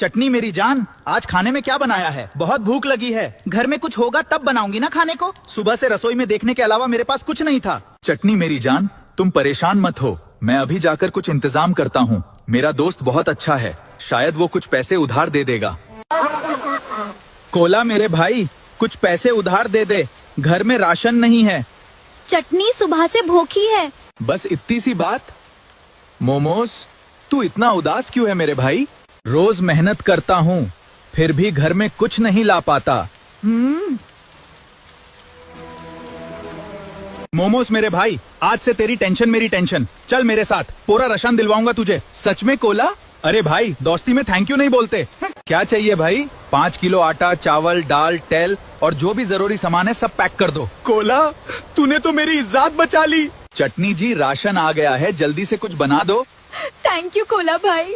चटनी मेरी जान, आज खाने में क्या बनाया है? बहुत भूख लगी है। घर में कुछ होगा तब बनाऊंगी ना खाने को। सुबह से रसोई में देखने के अलावा मेरे पास कुछ नहीं था। चटनी मेरी जान, तुम परेशान मत हो, मैं अभी जाकर कुछ इंतजाम करता हूँ। मेरा दोस्त बहुत अच्छा है, शायद वो कुछ पैसे उधार दे देगा। कोला मेरे भाई, कुछ पैसे उधार दे दे, घर में राशन नहीं है। चटनी सुबह से भूखी है। बस इतनी सी बात। मोमोज, तू इतना उदास क्यों है मेरे भाई? रोज मेहनत करता हूँ, फिर भी घर में कुछ नहीं ला पाता। मोमोज मेरे भाई, आज से तेरी टेंशन मेरी टेंशन। चल मेरे साथ, पूरा राशन दिलवाऊंगा तुझे। सच में कोला? अरे भाई, दोस्ती में थैंक यू नहीं बोलते। क्या चाहिए भाई? 5 किलो आटा, चावल, दाल, तेल और जो भी जरूरी सामान है सब पैक कर दो। कोला, तूने तो मेरी इज्जत बचा ली। चटनी जी, राशन आ गया है, जल्दी से कुछ बना दो। थैंक यू कोला भाई।